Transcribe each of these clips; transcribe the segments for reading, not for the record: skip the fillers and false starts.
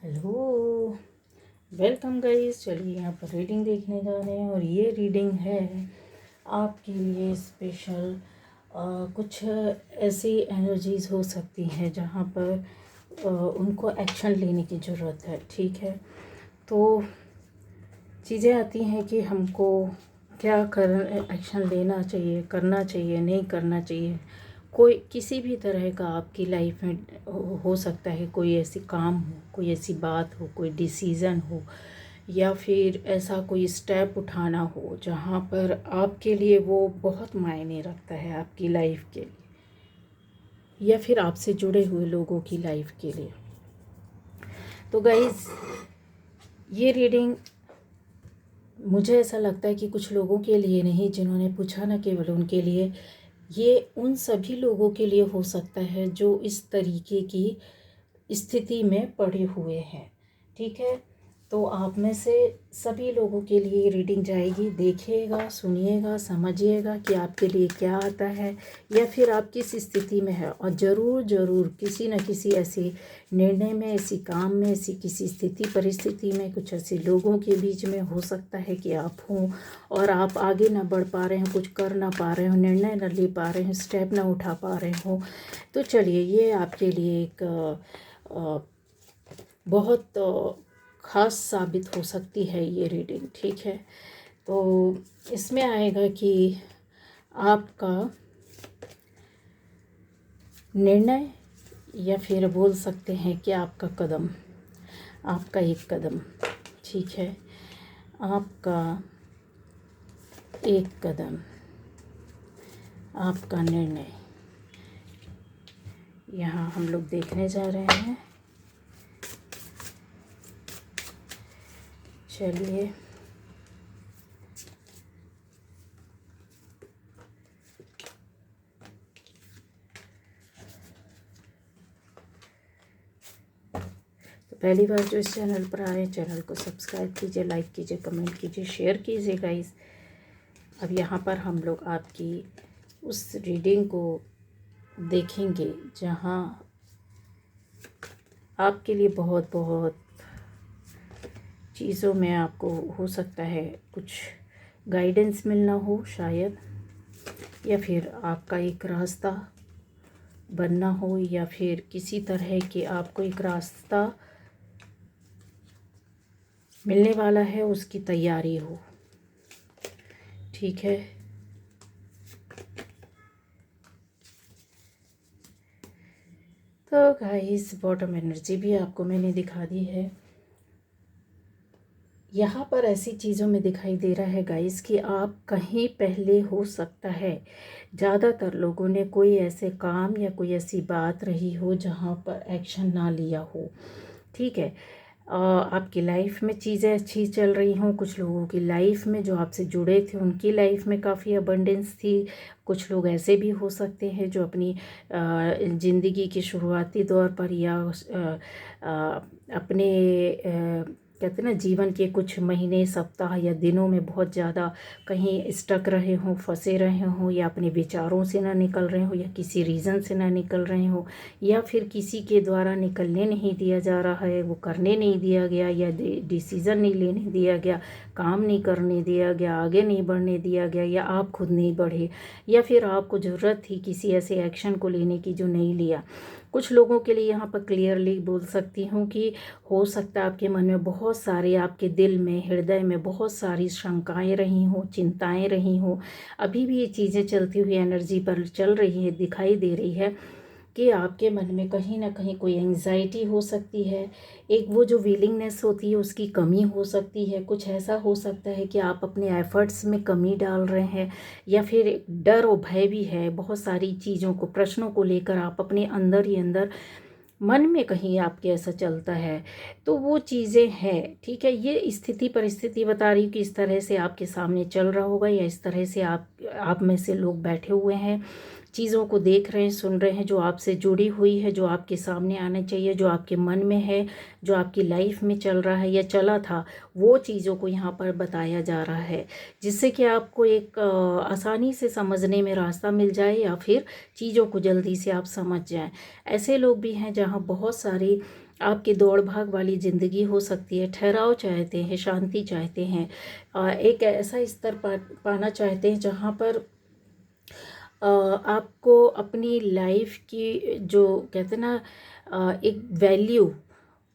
Hello, welcome guys. चलिए यहाँ पर रीडिंग देखने जा रहे हैं और ये रीडिंग है आपके लिए स्पेशल। कुछ ऐसी एनर्जीज़ हो सकती हैं जहाँ पर उनको एक्शन लेने की ज़रूरत है। ठीक है, तो चीज़ें आती हैं कि हमको क्या एक्शन लेना चाहिए, करना चाहिए, नहीं करना चाहिए। कोई किसी भी तरह का आपकी लाइफ में हो सकता है, कोई ऐसी काम हो, कोई ऐसी बात हो, कोई डिसीज़न हो, या फिर ऐसा कोई स्टेप उठाना हो जहाँ पर आपके लिए वो बहुत मायने रखता है आपकी लाइफ के लिए, या फिर आपसे जुड़े हुए लोगों की लाइफ के लिए। तो गाइस, ये रीडिंग मुझे ऐसा लगता है कि कुछ लोगों के लिए नहीं, जिन्होंने पूछा ना केवल उनके लिए, ये उन सभी लोगों के लिए हो सकता है जो इस तरीके की स्थिति में पड़े हुए हैं। ठीक है, तो आप में से सभी लोगों के लिए रीडिंग जाएगी। देखिएगा, सुनिएगा, समझिएगा कि आपके लिए क्या आता है या फिर आप किस स्थिति में है। और ज़रूर ज़रूर किसी न किसी ऐसे निर्णय में, ऐसी काम में, ऐसी किसी स्थिति परिस्थिति में, कुछ ऐसे लोगों के बीच में हो सकता है कि आप हों और आप आगे ना बढ़ पा रहे हो, कुछ कर ना पा रहे हो, निर्णय ना ले पा रहे हो, स्टेप ना उठा पा रहे हो। तो चलिए, ये आपके लिए एक बहुत ख़ास साबित हो सकती है ये रीडिंग। ठीक है, तो इसमें आएगा कि आपका निर्णय, या फिर बोल सकते हैं कि आपका कदम, आपका एक कदम। ठीक है, आपका एक कदम, आपका निर्णय यहाँ हम लोग देखने जा रहे हैं। चलिए, तो पहली बार जो इस चैनल पर आए, चैनल को सब्सक्राइब कीजिए, लाइक कीजिए, कमेंट कीजिए, शेयर कीजिए गाइस। अब यहाँ पर हम लोग आपकी उस रीडिंग को देखेंगे जहाँ आपके लिए बहुत बहुत चीज़ों में आपको हो सकता है कुछ गाइडेंस मिलना हो शायद, या फिर आपका एक रास्ता बनना हो, या फिर किसी तरह के आपको एक रास्ता मिलने वाला है, उसकी तैयारी हो। ठीक है, तो गाइस, बॉटम एनर्जी भी आपको मैंने दिखा दी है। यहाँ पर ऐसी चीज़ों में दिखाई दे रहा है गाइस कि आप कहीं पहले हो सकता है ज़्यादातर लोगों ने कोई ऐसे काम या कोई ऐसी बात रही हो जहाँ पर एक्शन ना लिया हो। ठीक है, आपकी लाइफ में चीज़ें अच्छी चल रही हों, कुछ लोगों की लाइफ में जो आपसे जुड़े थे उनकी लाइफ में काफ़ी अबंडेंस थी। कुछ लोग ऐसे भी हो सकते हैं जो अपनी ज़िंदगी के शुरुआती दौर पर या अपने कहते हैं ना, जीवन के कुछ महीने, सप्ताह या दिनों में बहुत ज़्यादा कहीं स्टक रहे हों, फंसे रहे हों, या अपने विचारों से ना निकल रहे हों, या किसी रीज़न से ना निकल रहे हों, या फिर किसी के द्वारा निकलने नहीं दिया जा रहा है, वो करने नहीं दिया गया, या डिसीज़न नहीं लेने दिया गया, काम नहीं करने दिया गया, आगे नहीं बढ़ने दिया गया, या आप खुद नहीं बढ़े, या फिर आपको ज़रूरत थी किसी ऐसे एक्शन को लेने की जो नहीं लिया। कुछ लोगों के लिए यहाँ पर क्लियरली बोल सकती हूँ कि हो सकता है आपके मन में बहुत सारे, आपके दिल में, हृदय में बहुत सारी शंकाएं रही हों, चिंताएं रही हों। अभी भी ये चीज़ें चलती हुई एनर्जी पर चल रही है, दिखाई दे रही है कि आपके मन में कहीं ना कहीं कोई एंग्जाइटी हो सकती है, एक वो जो विलिंगनेस होती है उसकी कमी हो सकती है। कुछ ऐसा हो सकता है कि आप अपने एफर्ट्स में कमी डाल रहे हैं, या फिर एक डर और भय भी है। बहुत सारी चीज़ों को, प्रश्नों को लेकर आप अपने अंदर ही अंदर मन में कहीं आपके ऐसा चलता है, तो वो चीज़ें हैं। ठीक है, ये स्थिति परिस्थिति बता रही हूँ कि इस तरह से आपके सामने चल रहा होगा, या इस तरह से आप में से लोग बैठे हुए हैं, चीज़ों को देख रहे हैं, सुन रहे हैं, जो आपसे जुड़ी हुई है, जो आपके सामने आना चाहिए, जो आपके मन में है, जो आपकी लाइफ में चल रहा है या चला था, वो चीज़ों को यहाँ पर बताया जा रहा है, जिससे कि आपको एक आसानी से समझने में रास्ता मिल जाए, या फिर चीज़ों को जल्दी से आप समझ जाएं। ऐसे लोग भी हैं जहाँ बहुत सारी आपकी दौड़ भाग वाली ज़िंदगी हो सकती है। ठहराव चाहते हैं, शांति चाहते हैं, एक ऐसा स्तर पाना चाहते हैं जहाँ पर आपको अपनी लाइफ की जो कहते हैं ना एक वैल्यू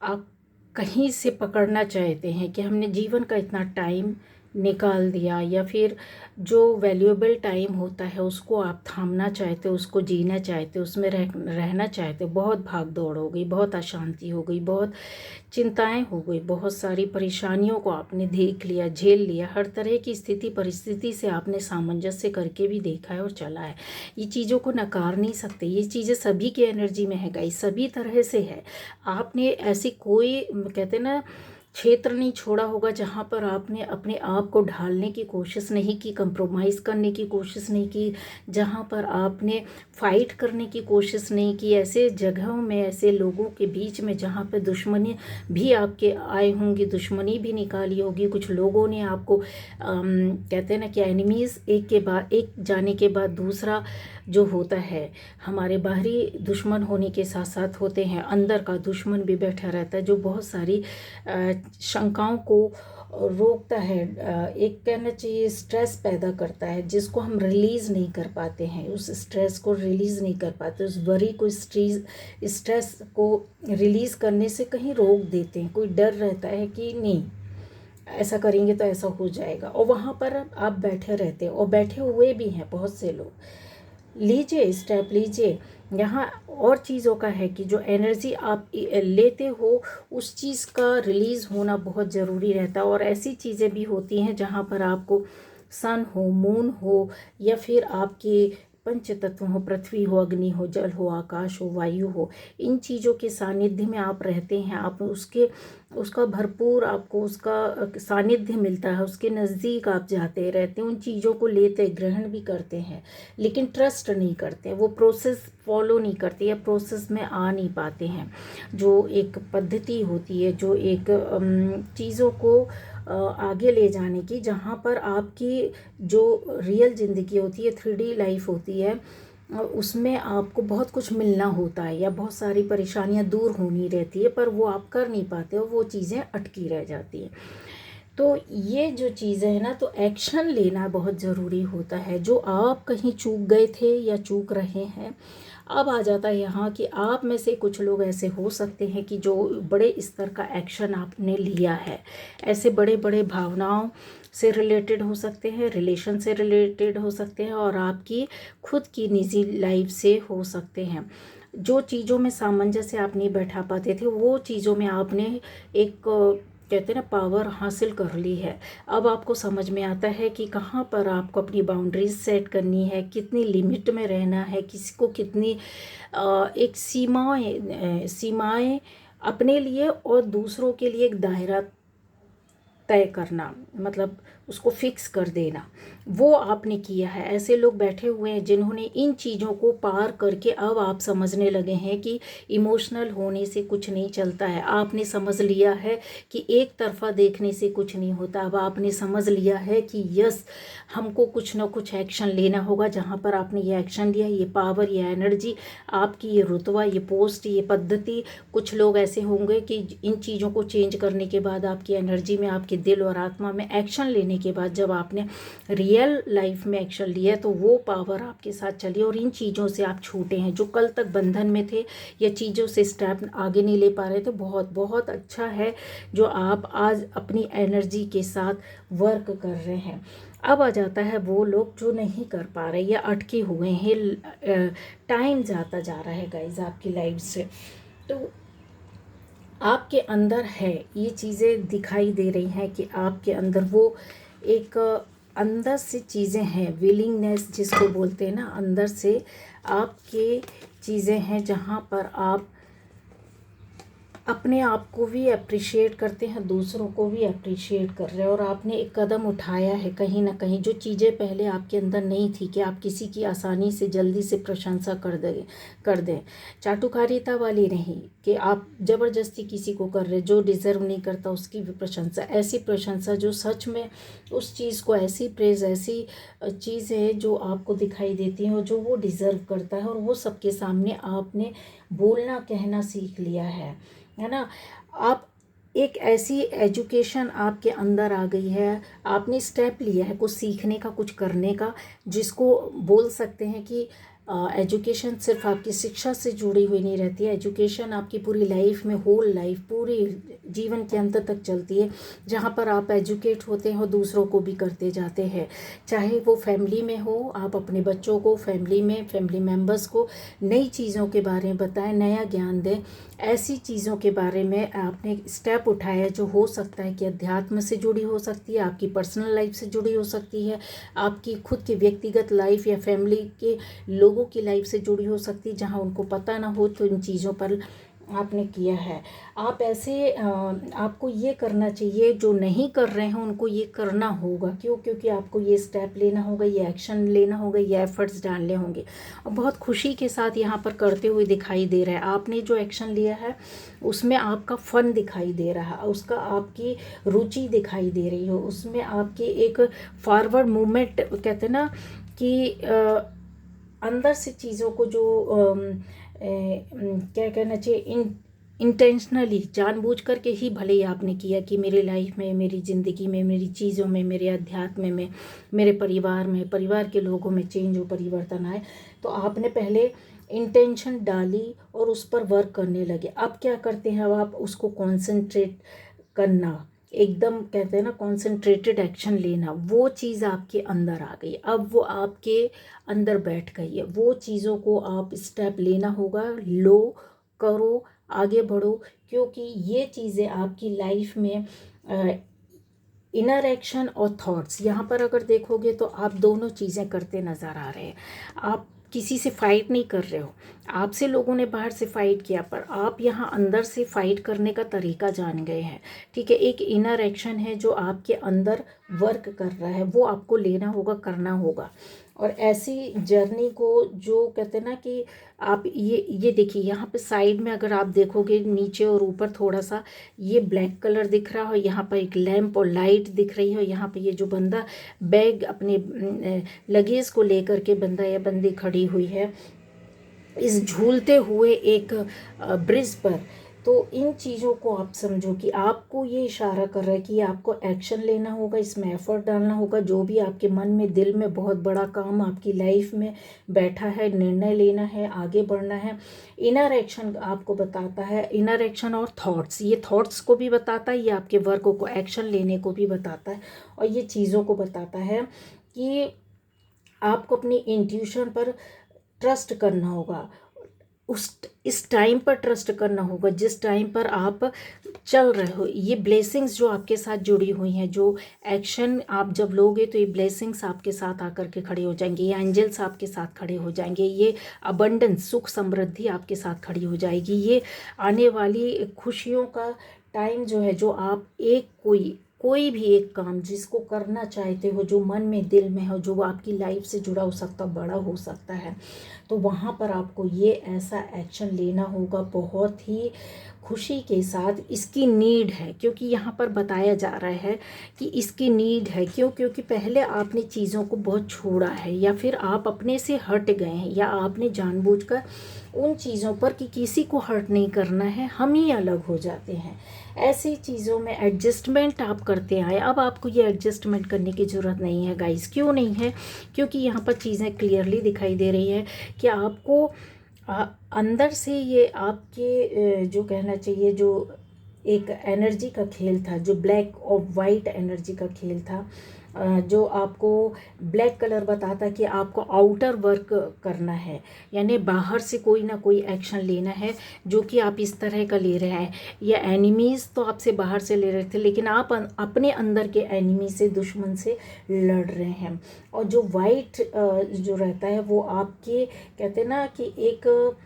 आप कहीं से पकड़ना चाहते हैं कि हमने जीवन का इतना टाइम निकाल दिया, या फिर जो वैल्यूएबल टाइम होता है उसको आप थामना चाहते हो, उसको जीना चाहते हो, उसमें रहना चाहते हो। बहुत भाग दौड़ हो गई, बहुत अशांति हो गई, बहुत चिंताएं हो गई, बहुत सारी परेशानियों को आपने देख लिया, झेल लिया, हर तरह की स्थिति परिस्थिति से आपने सामंजस्य करके भी देखा है और चला है। ये चीज़ों को नकार नहीं सकते, ये चीज़ें सभी की एनर्जी में है गाइस, सभी तरह से है। आपने ऐसी कोई कहते ना क्षेत्र नहीं छोड़ा होगा जहाँ पर आपने अपने आप को ढालने की कोशिश नहीं की, कंप्रोमाइज़ करने की कोशिश नहीं की, जहाँ पर आपने फाइट करने की कोशिश नहीं की। ऐसे जगहों में, ऐसे लोगों के बीच में जहाँ पर दुश्मनी भी आपके आए होंगी, दुश्मनी भी निकाली होगी, कुछ लोगों ने आपको कहते हैं ना कि एनिमीज़ एक के बाद एक जाने के बाद दूसरा जो होता है, हमारे बाहरी दुश्मन होने के साथ साथ होते हैं अंदर का दुश्मन भी बैठा रहता है, जो बहुत सारी शंकाओं को रोकता है। एक कहना चाहिए स्ट्रेस पैदा करता है जिसको हम रिलीज़ नहीं कर पाते हैं, उस स्ट्रेस को रिलीज़ नहीं कर पाते, उस वरी को स्ट्रेस को रिलीज़ करने से कहीं रोक देते हैं। कोई डर रहता है कि नहीं ऐसा करेंगे तो ऐसा हो जाएगा, और वहाँ पर आप बैठे रहते हैं, और बैठे हुए भी हैं बहुत से लोग। लीजिए स्टेप लीजिए। यहाँ और चीज़ों का है कि जो एनर्जी आप लेते हो उस चीज़ का रिलीज़ होना बहुत ज़रूरी रहता है। और ऐसी चीज़ें भी होती हैं जहाँ पर आपको सन हो, मून हो, या फिर आपके पंच तत्व हो, पृथ्वी हो, अग्नि हो, जल हो, आकाश हो, वायु हो, इन चीज़ों के सानिध्य में आप रहते हैं, आप उसका भरपूर आपको उसका सानिध्य मिलता है, उसके नज़दीक आप जाते रहते हैं, उन चीज़ों को लेते ग्रहण भी करते हैं, लेकिन ट्रस्ट नहीं करते, वो प्रोसेस फॉलो नहीं करते या प्रोसेस में आ नहीं पाते हैं। जो एक पद्धति होती है, जो एक चीज़ों को आगे ले जाने की, जहाँ पर आपकी जो रियल ज़िंदगी होती है, 3D लाइफ होती है, उसमें आपको बहुत कुछ मिलना होता है या बहुत सारी परेशानियां दूर होनी रहती है, पर वो आप कर नहीं पाते हो, वो चीज़ें अटकी रह जाती हैं। तो ये जो चीज़ें हैं ना, तो एक्शन लेना बहुत ज़रूरी होता है। जो आप कहीं चूक गए थे या चूक रहे हैं, अब आ जाता है यहाँ कि आप में से कुछ लोग ऐसे हो सकते हैं कि जो बड़े स्तर का एक्शन आपने लिया है, ऐसे बड़े बड़े भावनाओं से रिलेटेड हो सकते हैं, रिलेशन से रिलेटेड हो सकते हैं, और आपकी खुद की निजी लाइफ से हो सकते हैं। जो चीज़ों में सामंजस्य आप नहीं बैठा पाते थे, वो चीज़ों में आपने एक कहते हैं ना पावर हासिल कर ली है। अब आपको समझ में आता है कि कहाँ पर आपको अपनी बाउंड्रीज सेट करनी है, कितनी लिमिट में रहना है, किसी को कितनी एक सीमाएं अपने लिए और दूसरों के लिए एक दायरा तय करना, मतलब उसको फिक्स कर देना, वो आपने किया है। ऐसे लोग बैठे हुए हैं जिन्होंने इन चीज़ों को पार करके अब आप समझने लगे हैं कि इमोशनल होने से कुछ नहीं चलता है। आपने समझ लिया है कि एक तरफा देखने से कुछ नहीं होता। अब आपने समझ लिया है कि यस, हमको कुछ ना कुछ एक्शन लेना होगा। जहाँ पर आपने ये एक्शन लिया, ये पावर, ये एनर्जी, आपकी ये रुतबा, ये पोस्ट, ये पद्धति, कुछ लोग ऐसे होंगे कि इन चीज़ों को चेंज करने के बाद आपकी एनर्जी में, आपके दिल और आत्मा में एक्शन लेने के बाद जब आपने रियल लाइफ में एक्शन लिया, तो वो पावर आपके साथ चली और इन चीज़ों से आप छूटे हैं। जो कल तक बंधन में थे या चीज़ों से स्टेप आगे नहीं ले पा रहे थे, बहुत बहुत अच्छा है जो आप आज अपनी एनर्जी के साथ वर्क कर रहे हैं। अब आ जाता है वो लोग जो नहीं कर पा रहे या अटके हुए हैं, टाइम जाता जा रहा है गाइज आपकी लाइफ से, तो आपके अंदर है ये चीज़ें दिखाई दे रही हैं कि आपके अंदर वो एक अंदर से चीज़ें हैं, विलिंगनेस जिसको बोलते हैं ना, अंदर से आपके चीज़ें हैं जहाँ पर आप अपने आप को भी अप्रिशिएट करते हैं, दूसरों को भी अप्रिशिएट कर रहे हैं। और आपने एक कदम उठाया है कहीं ना कहीं, जो चीज़ें पहले आपके अंदर नहीं थी कि आप किसी की आसानी से जल्दी से प्रशंसा कर दें। चाटुकारिता वाली नहीं कि आप ज़बरदस्ती किसी को कर रहे, जो डिज़र्व नहीं करता उसकी भी प्रशंसा। ऐसी प्रशंसा जो सच में उस चीज़ को, ऐसी प्रेज, ऐसी चीज़ है जो आपको दिखाई देती है और जो वो डिज़र्व करता है, और वो सबके सामने आपने बोलना कहना सीख लिया है ना। आप एक ऐसी एजुकेशन आपके अंदर आ गई है, आपने स्टेप लिया है कुछ सीखने का, कुछ करने का, जिसको बोल सकते हैं कि एजुकेशन सिर्फ आपकी शिक्षा से जुड़ी हुई नहीं रहती है। एजुकेशन आपकी पूरी लाइफ में, होल लाइफ, पूरी जीवन के अंत तक चलती है, जहाँ पर आप एजुकेट होते हैं और दूसरों को भी करते जाते हैं। चाहे वो फैमिली में हो, आप अपने बच्चों को फैमिली में, फैमिली मेम्बर्स को नई चीज़ों के बारे में बताएं, नया ज्ञान दें। ऐसी चीज़ों के बारे में आपने स्टेप उठाया जो हो सकता है कि अध्यात्म से जुड़ी हो सकती है, आपकी पर्सनल लाइफ से जुड़ी हो सकती है, आपकी खुद की व्यक्तिगत लाइफ या फैमिली के लोगों की लाइफ से जुड़ी हो सकती है, जहाँ उनको पता ना हो। तो इन चीज़ों पर आपने किया है। आप ऐसे आपको ये करना चाहिए, जो नहीं कर रहे हैं उनको ये करना होगा। क्यों? क्योंकि आपको ये स्टेप लेना होगा, ये एक्शन लेना होगा, ये एफर्ट्स डालने होंगे, और बहुत खुशी के साथ यहाँ पर करते हुए दिखाई दे रहा है। आपने जो एक्शन लिया है उसमें आपका फन दिखाई दे रहा है, उसका आपकी रुचि दिखाई दे रही हो, उसमें आपकी एक फॉरवर्ड मूवमेंट, कहते हैं ना कि अंदर से चीज़ों को जो क्या कहना चाहिए, इंटेंशनली, जानबूझ करके ही भले ही आपने किया कि मेरी लाइफ में, मेरी ज़िंदगी में, मेरी चीज़ों में, मेरे अध्यात्म में, मेरे परिवार में, परिवार के लोगों में चेंज हो, परिवर्तन आए। तो आपने पहले इंटेंशन डाली और उस पर वर्क करने लगे। अब क्या करते हैं, अब आप उसको कॉन्सेंट्रेट करना, एकदम कहते हैं ना कॉन्सेंट्रेटेड एक्शन लेना, वो चीज़ आपके अंदर आ गई। अब वो आपके अंदर बैठ गई है। वो चीज़ों को आप स्टेप लेना होगा, लो, करो, आगे बढ़ो, क्योंकि ये चीज़ें आपकी लाइफ में इनर एक्शन और थॉट्स, यहाँ पर अगर देखोगे तो आप दोनों चीज़ें करते नज़र आ रहे हैं। आप किसी से फाइट नहीं कर रहे हो, आपसे लोगों ने बाहर से फाइट किया, पर आप यहाँ अंदर से फाइट करने का तरीका जान गए हैं। ठीक है, एक इनर एक्शन है जो आपके अंदर वर्क कर रहा है, वो आपको लेना होगा, करना होगा। और ऐसी जर्नी को, जो कहते हैं ना कि आप ये देखिए, यहाँ पे साइड में अगर आप देखोगे, नीचे और ऊपर थोड़ा सा ये ब्लैक कलर दिख रहा हो, यहाँ पर एक लैंप और लाइट दिख रही हो, यहाँ पे ये जो बंदा बैग अपने लगेज को लेकर के, बंदा या बंदी खड़ी हुई है इस झूलते हुए एक ब्रिज पर। तो इन चीज़ों को आप समझो कि आपको ये इशारा कर रहा है कि आपको एक्शन लेना होगा, इसमें एफर्ट डालना होगा। जो भी आपके मन में, दिल में बहुत बड़ा काम आपकी लाइफ में बैठा है, निर्णय लेना है, आगे बढ़ना है। इनर एक्शन आपको बताता है, इनर एक्शन और थॉट्स, ये थॉट्स को भी बताता है, ये आपके वर्कों को, एक्शन लेने को भी बताता है, और ये चीज़ों को बताता है कि आपको अपनी इंट्यूशन पर ट्रस्ट करना होगा। इस टाइम पर ट्रस्ट करना होगा जिस टाइम पर आप चल रहे हो। ये ब्लेसिंग्स जो आपके साथ जुड़ी हुई हैं, जो एक्शन आप जब लोगे तो ये ब्लेसिंग्स आपके साथ आकर के खड़े हो जाएंगे, ये एंजल्स आपके साथ खड़े हो जाएंगे, ये अबंडेंस, सुख समृद्धि आपके साथ खड़ी हो जाएगी। ये आने वाली खुशियों का टाइम जो है, जो आप कोई भी एक काम जिसको करना चाहते हो, जो मन में, दिल में हो, जो आपकी लाइफ से जुड़ा हो सकता, बड़ा हो सकता है, तो वहाँ पर आपको ये ऐसा एक्शन लेना होगा बहुत ही खुशी के साथ। इसकी नीड है, क्योंकि यहाँ पर बताया जा रहा है कि इसकी नीड है। क्यों? क्योंकि पहले आपने चीज़ों को बहुत छोड़ा है, या फिर आप अपने से हट गए हैं, या आपने जानबूझकर उन चीज़ों पर कि किसी को हर्ट नहीं करना है, हम ही अलग हो जाते हैं। ऐसी चीज़ों में एडजस्टमेंट आप करते आए। अब आपको ये एडजस्टमेंट करने की ज़रूरत नहीं है गाइस। क्यों नहीं है? क्योंकि यहाँ पर चीज़ें क्लियरली दिखाई दे रही है कि आपको अंदर से ये आपके जो कहना चाहिए, जो एक एनर्जी का खेल था, जो ब्लैक और वाइट एनर्जी का खेल था, जो आपको ब्लैक कलर बताता कि आपको आउटर वर्क करना है, यानी बाहर से कोई ना कोई एक्शन लेना है, जो कि आप इस तरह का ले रहे हैं। या एनिमीज़ तो आपसे बाहर से ले रहे थे, लेकिन आप अपने अंदर के एनिमी से, दुश्मन से लड़ रहे हैं। और जो वाइट जो रहता है, वो आपके, कहते हैं ना कि एक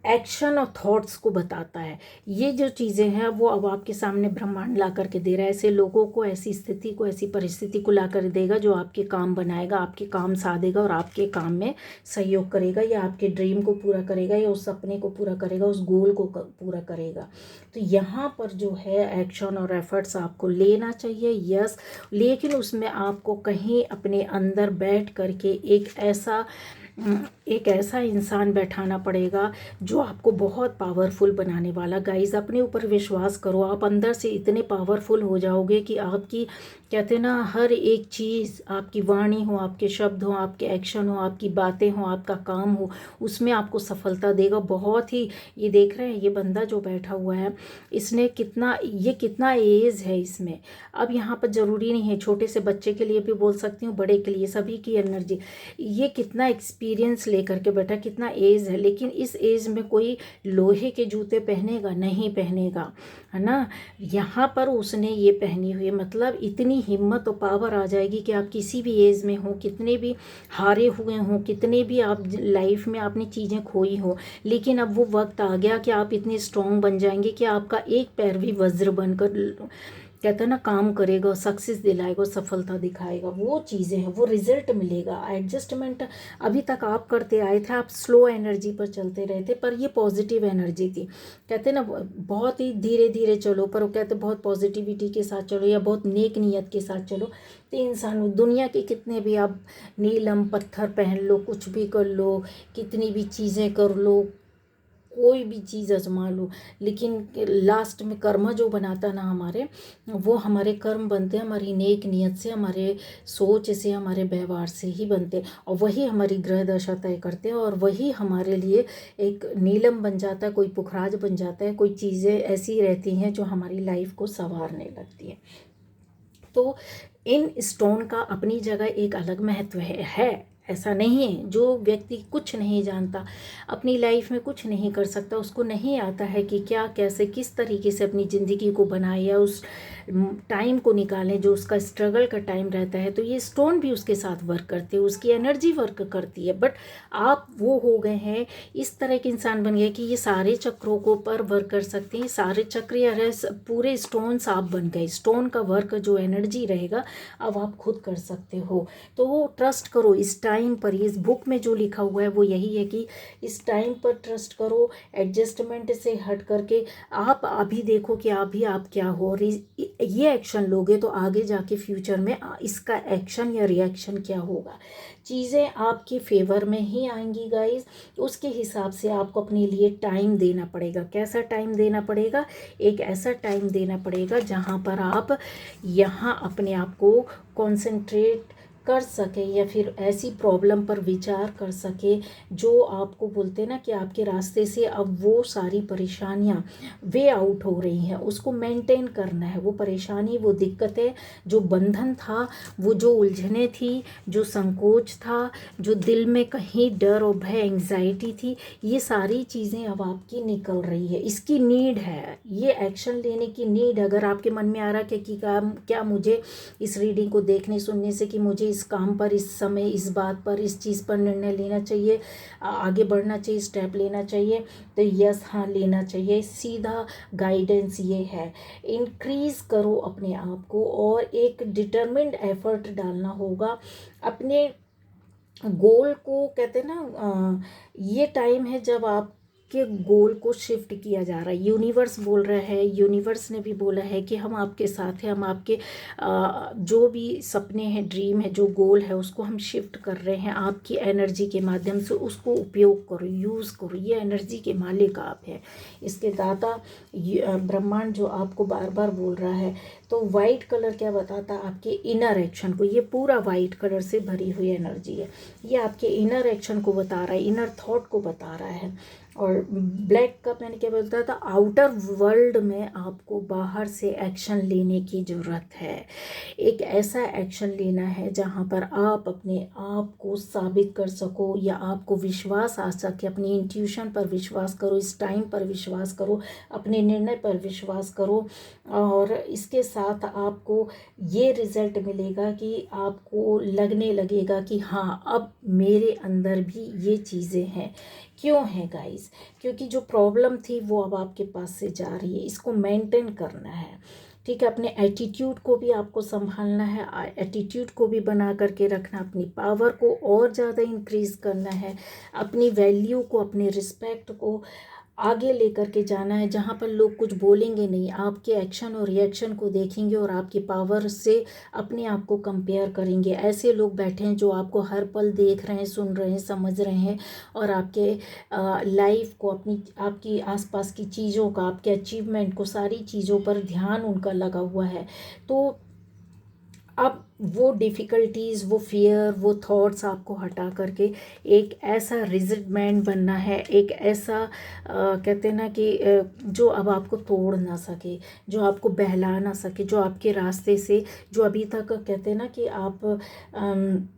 एक्शन और थॉट्स को बताता है। ये जो चीज़ें हैं वो अब आपके सामने ब्रह्मांड ला करके दे रहा है। ऐसे लोगों को, ऐसी स्थिति को, ऐसी परिस्थिति को ला कर देगा जो आपके काम बनाएगा, आपके काम साधेगा और आपके काम में सहयोग करेगा, या आपके ड्रीम को पूरा करेगा, या उस सपने को पूरा करेगा, उस गोल को पूरा करेगा। तो यहाँ पर जो है एक्शन और एफर्ट्स आपको लेना चाहिए, यस, लेकिन उसमें आपको कहीं अपने अंदर बैठ करके एक ऐसा एक ऐसा इंसान बैठाना पड़ेगा जो आपको बहुत पावरफुल बनाने वाला। गाइस, अपने ऊपर विश्वास करो, आप अंदर से इतने पावरफुल हो जाओगे कि आपकी, कहते हैं ना, हर एक चीज़, आपकी वाणी हो, आपके शब्द हो, आपके एक्शन हो, आपकी बातें हो, आपका काम हो, उसमें आपको सफलता देगा। बहुत ही, ये देख रहे हैं ये बंदा जो बैठा हुआ है, इसने कितना, ये कितना एज है इसमें। अब यहाँ पर ज़रूरी नहीं है, छोटे से बच्चे के लिए भी बोल सकती हूँ, बड़े के लिए, सभी की एनर्जी, ये कितना एक्सपीरियंस लेकर के बैठा, कितना एज है, लेकिन इस एज में कोई लोहे के जूते पहनेगा नहीं, पहनेगा, है ना। यहाँ पर उसने ये पहनी हुई, मतलब इतनी हिम्मत और पावर आ जाएगी कि आप किसी भी एज में हो, कितने भी हारे हुए हों, कितने भी आप लाइफ में आपने चीज़ें खोई हो, लेकिन अब वो वक्त आ गया कि आप इतने स्ट्रांग बन जाएंगे कि आपका एक पैर भी वज्र बनकर, कहते हैं ना, काम करेगा, सक्सेस दिलाएगा, सफलता दिखाएगा। वो चीज़ें हैं, वो रिजल्ट मिलेगा। एडजस्टमेंट अभी तक आप करते आए थे, आप स्लो एनर्जी पर चलते रहे थे, पर ये पॉजिटिव एनर्जी थी। कहते हैं ना, बहुत ही धीरे धीरे चलो, पर वो कहते बहुत पॉजिटिविटी के साथ चलो या बहुत नेक नीयत के साथ चलो, तो इंसान, दुनिया के कितने भी आप नीलम पत्थर पहन लो, कुछ भी कर लो, कितनी भी चीज़ें कर लो, कोई भी चीज़ आजमा लो, लेकिन लास्ट में कर्म जो बनाता ना हमारे, वो हमारे कर्म बनते हैं हमारी नेक नियत से, हमारे सोच से, हमारे व्यवहार से ही बनते, और वही हमारी ग्रह दशा तय करते हैं, और वही हमारे लिए एक नीलम बन जाता है, कोई पुखराज बन जाता है, कोई चीज़ें ऐसी रहती हैं जो हमारी लाइफ को संवारने लगती है। तो इन स्टोन का अपनी जगह एक अलग महत्व है। ऐसा नहीं है, जो व्यक्ति कुछ नहीं जानता, अपनी लाइफ में कुछ नहीं कर सकता, उसको नहीं आता है कि क्या, कैसे, किस तरीके से अपनी ज़िंदगी को बनाए या उस टाइम को निकालें जो उसका स्ट्रगल का टाइम रहता है, तो ये स्टोन भी उसके साथ वर्क करते हैं, उसकी एनर्जी वर्क करती है। बट आप वो हो गए हैं, इस तरह के इंसान बन गए कि ये सारे चक्रों को पर वर्क कर सकते हैं, सारे चक्र या पूरे स्टोन्स आप बन गए। स्टोन का वर्क जो एनर्जी रहेगा, अब आप खुद कर सकते हो। तो वो ट्रस्ट करो इस टाइम पर, इस बुक में जो लिखा हुआ है वो यही है कि इस टाइम पर ट्रस्ट करो, एडजस्टमेंट से हट करके आप अभी देखो कि अभी आप क्या हो, और ये एक्शन लोगे तो आगे जाके फ्यूचर में इसका एक्शन या रिएक्शन क्या होगा, चीज़ें आपके फेवर में ही आएंगी गाइस। उसके हिसाब से आपको अपने लिए टाइम देना पड़ेगा। कैसा टाइम देना पड़ेगा? एक ऐसा टाइम देना पड़ेगा जहाँ पर आप यहाँ अपने आप को कॉन्सेंट्रेट कर सके, या फिर ऐसी प्रॉब्लम पर विचार कर सके जो आपको, बोलते हैं ना, कि आपके रास्ते से अब वो सारी परेशानियां वे आउट हो रही हैं, उसको मेंटेन करना है। वो परेशानी, वो दिक्कतें, जो बंधन था, वो जो उलझने थी, जो संकोच था, जो दिल में कहीं डर और भय, एंग्जाइटी थी, ये सारी चीज़ें अब आपकी निकल रही है। इसकी नीड है, ये एक्शन लेने की नीड। अगर आपके मन में आ रहा है कि क्या मुझे इस रीडिंग को देखने सुनने से कि मुझे इस काम पर, इस समय, इस बात पर, इस चीज़ पर निर्णय लेना चाहिए, आगे बढ़ना चाहिए, स्टेप लेना चाहिए, तो यस, हाँ, लेना चाहिए। सीधा गाइडेंस ये है। इंक्रीज करो अपने आप को, और एक डिटरमिन्ड एफर्ट डालना होगा अपने गोल को। कहते हैं ना, ये टाइम है जब आप के गोल को शिफ्ट किया जा रहा है। यूनिवर्स बोल रहा है, यूनिवर्स ने भी बोला है कि हम आपके साथ हैं, हम आपके जो भी सपने हैं, ड्रीम है, जो गोल है, उसको हम शिफ्ट कर रहे हैं आपकी एनर्जी के माध्यम से। उसको उपयोग करो, यूज़ करो। ये एनर्जी के मालिक आप हैं, इसके दाता ब्रह्मांड जो आपको बार बार बोल रहा है। तो वाइट कलर क्या बताता है? आपके इनर एक्शन को। ये पूरा वाइट कलर से भरी हुई एनर्जी है, ये आपके इनर एक्शन को बता रहा है, इनर थॉट को बता रहा है। और ब्लैक का मैंने क्या बोलता था, आउटर वर्ल्ड में आपको बाहर से एक्शन लेने की ज़रूरत है। एक ऐसा एक्शन लेना है जहाँ पर आप अपने आप को साबित कर सको, या आपको विश्वास आ सके। अपनी इंट्यूशन पर विश्वास करो, इस टाइम पर विश्वास करो, अपने निर्णय पर विश्वास करो, और इसके साथ आपको ये रिज़ल्ट मिलेगा कि आपको लगने लगेगा कि हाँ, अब मेरे अंदर भी ये चीज़ें हैं। क्यों है गाइस? क्योंकि जो प्रॉब्लम थी वो अब आपके पास से जा रही है, इसको मेंटेन करना है। ठीक है, अपने एटीट्यूड को भी आपको संभालना है, एटीट्यूड को भी बना करके रखना, अपनी पावर को और ज़्यादा इंक्रीज़ करना है, अपनी वैल्यू को, अपने रिस्पेक्ट को आगे लेकर के जाना है, जहाँ पर लोग कुछ बोलेंगे नहीं, आपके एक्शन और रिएक्शन को देखेंगे और आपकी पावर से अपने आप को कंपेयर करेंगे। ऐसे लोग बैठे हैं जो आपको हर पल देख रहे हैं, सुन रहे हैं, समझ रहे हैं और आपके लाइफ को, अपनी आपकी आसपास की चीज़ों का, आपके अचीवमेंट को, सारी चीज़ों पर ध्यान उनका लगा हुआ है। तो अब वो डिफ़िकल्टीज़, वो फियर, वो थॉट्स आपको हटा करके एक ऐसा रिजिड मैन बनना है, एक ऐसा कहते हैं ना कि जो अब आपको तोड़ ना सके, जो आपको बहला ना सके, जो आपके रास्ते से, जो अभी तक कहते हैं ना कि आप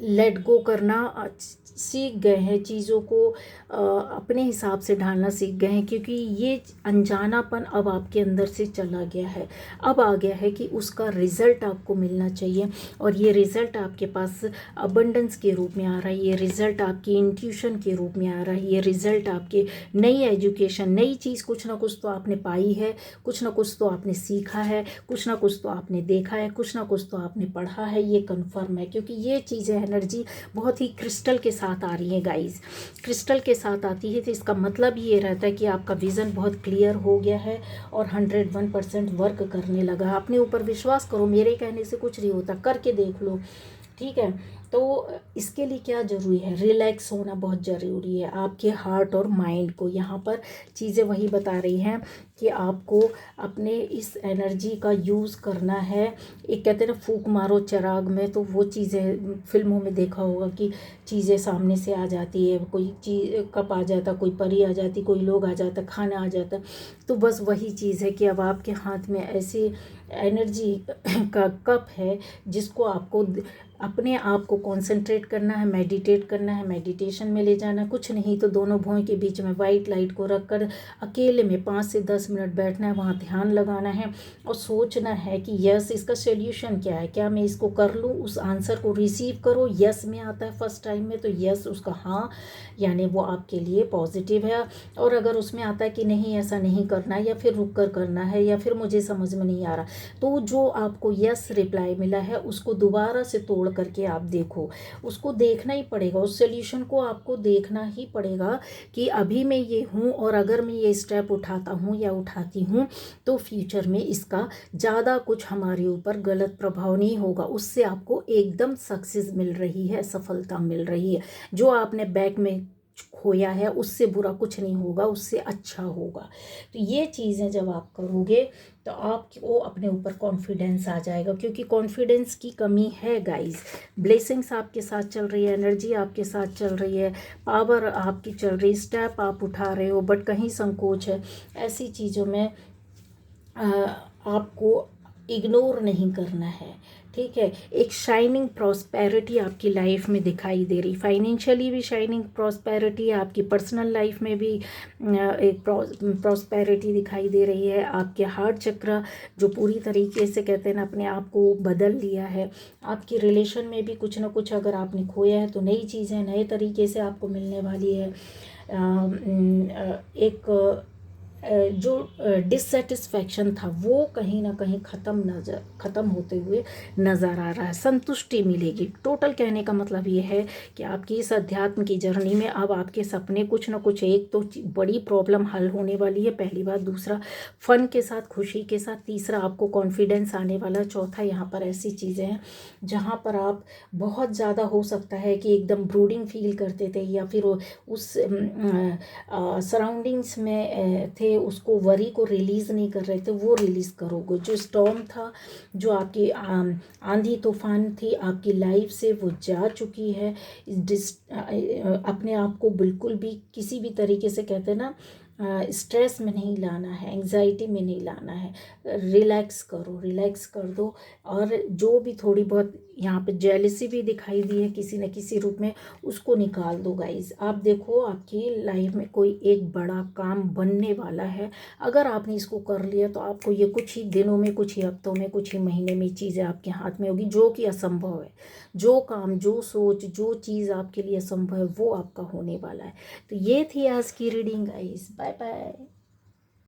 लेट गो करना सीख गए हैं, चीज़ों को अपने हिसाब से ढालना सीख गए हैं, क्योंकि ये अनजानापन अब आपके अंदर से चला गया है। अब आ गया है कि उसका रिज़ल्ट आपको मिलना चाहिए और ये रिज़ल्ट आपके पास अबंडेंस के रूप में आ रहा है, ये रिज़ल्ट आपकी इंट्यूशन के रूप में आ रहा है, ये रिज़ल्ट आपके नई एजुकेशन, नई चीज़, कुछ ना कुछ तो आपने पाई है, कुछ ना कुछ तो आपने सीखा है, कुछ ना कुछ तो आपने देखा है, कुछ ना कुछ तो आपने पढ़ा है, ये कन्फर्म है। क्योंकि ये चीज़ें, एनर्जी बहुत ही क्रिस्टल के साथ आ रही है गाइस, क्रिस्टल के साथ आती है, तो इसका मतलब ये रहता है कि आपका विज़न बहुत क्लियर हो गया है और 101% वर्क करने लगा है। अपने ऊपर विश्वास करो, मेरे कहने से कुछ नहीं होता, करके देख लो, ठीक है। तो इसके लिए क्या ज़रूरी है, रिलैक्स होना बहुत ज़रूरी है आपके हार्ट और माइंड को। यहाँ पर चीज़ें वही बता रही हैं कि आपको अपने इस एनर्जी का यूज़ करना है। एक कहते हैं ना, फूंक मारो चिराग में, तो वो चीज़ें फिल्मों में देखा होगा कि चीज़ें सामने से आ जाती है, कोई चीज़ कप आ जाता, कोई परी आ जाती, कोई लोग आ जाता, खाना आ जाता। तो बस वही चीज़ है कि अब आपके हाथ में ऐसी एनर्जी का कप है जिसको आपको अपने आप को कंसंट्रेट करना है, मेडिटेट करना है, मेडिटेशन में ले जाना। कुछ नहीं तो दोनों भौं के बीच में वाइट लाइट को रख कर अकेले में 5 से 10 मिनट बैठना है, वहाँ ध्यान लगाना है और सोचना है कि यस, इसका सोल्यूशन क्या है, क्या मैं इसको कर लूँ। उस आंसर को रिसीव करो। यस में आता है फर्स्ट टाइम में तो यस, उसका हाँ यानी वो आपके लिए पॉजिटिव है। और अगर उसमें आता है कि नहीं ऐसा नहीं करना है, या फिर रुक कर करना है, या फिर मुझे समझ में नहीं आ रहा, तो जो आपको यस रिप्लाई मिला है उसको दोबारा से तोड़ करके आप देखो। उसको देखना ही पड़ेगा, उस सोल्यूशन को आपको देखना ही पड़ेगा कि अभी मैं ये हूँ और अगर मैं ये स्टेप उठाता हूँ या उठाती हूँ तो फ्यूचर में इसका ज़्यादा कुछ हमारे ऊपर गलत प्रभाव नहीं होगा। उससे आपको एकदम सक्सेस मिल रही है, सफलता मिल रही है। जो आपने बैक में खोया है उससे बुरा कुछ नहीं होगा, उससे अच्छा होगा। तो ये चीज़ें जब आप करोगे तो आपको अपने ऊपर कॉन्फिडेंस आ जाएगा, क्योंकि कॉन्फिडेंस की कमी है गाइस। ब्लेसिंग्स आपके साथ चल रही है, एनर्जी आपके साथ चल रही है, पावर आपकी चल रही, स्टेप आप उठा रहे हो, बट कहीं संकोच है। ऐसी चीज़ों में आपको इग्नोर नहीं करना है, ठीक है। एक शाइनिंग प्रॉस्पेरिटी आपकी लाइफ में दिखाई दे रही, फाइनेंशियली भी शाइनिंग प्रॉस्पेरिटी है, आपकी पर्सनल लाइफ में भी एक प्रॉस्पेरिटी दिखाई दे रही है। आपके हार्ट चक्र जो पूरी तरीके से कहते हैं ना अपने आप को बदल लिया है। आपकी रिलेशन में भी कुछ ना कुछ अगर आपने खोया है तो नई चीज़ें नए तरीके से आपको मिलने वाली है। एक जो डिससेटिस्फैक्शन था वो कहीं ना कहीं ख़त्म होते हुए नज़र आ रहा है, संतुष्टि मिलेगी। टोटल कहने का मतलब ये है कि आपकी इस अध्यात्म की जर्नी में अब आपके सपने कुछ ना कुछ, एक तो बड़ी प्रॉब्लम हल होने वाली है, पहली बात। दूसरा, फन के साथ, खुशी के साथ। तीसरा, आपको कॉन्फिडेंस आने वाला। चौथा, यहाँ पर ऐसी चीज़ें हैं जहाँ पर आप बहुत ज़्यादा हो सकता है कि एकदम ब्रूडिंग फील करते थे, या फिर उस सराउंडिंग्स में थे, उसको वरी को रिलीज़ नहीं कर रहे थे, वो रिलीज़ करोगे। जो स्टॉर्म था, जो आपकी आंधी तूफान थी आपकी लाइफ से, वो जा चुकी है। अपने आप को बिल्कुल भी किसी भी तरीके से कहते हैं ना स्ट्रेस में नहीं लाना है, एंग्जाइटी में नहीं लाना है। रिलैक्स करो, रिलैक्स कर दो। और जो भी थोड़ी बहुत यहाँ पे जेलसी भी दिखाई दी है किसी न किसी रूप में, उसको निकाल दो गाइज। आप देखो आपकी लाइफ में कोई एक बड़ा काम बनने वाला है। अगर आपने इसको कर लिया तो आपको ये कुछ ही दिनों में, कुछ ही हफ्तों में, कुछ ही महीने में चीज़ें आपके हाथ में होगी, जो कि असंभव है। जो काम, जो सोच, जो चीज़ आपके लिए असंभव है वो आपका होने वाला है। तो ये थी आज की रीडिंग गाइज। Bye bye.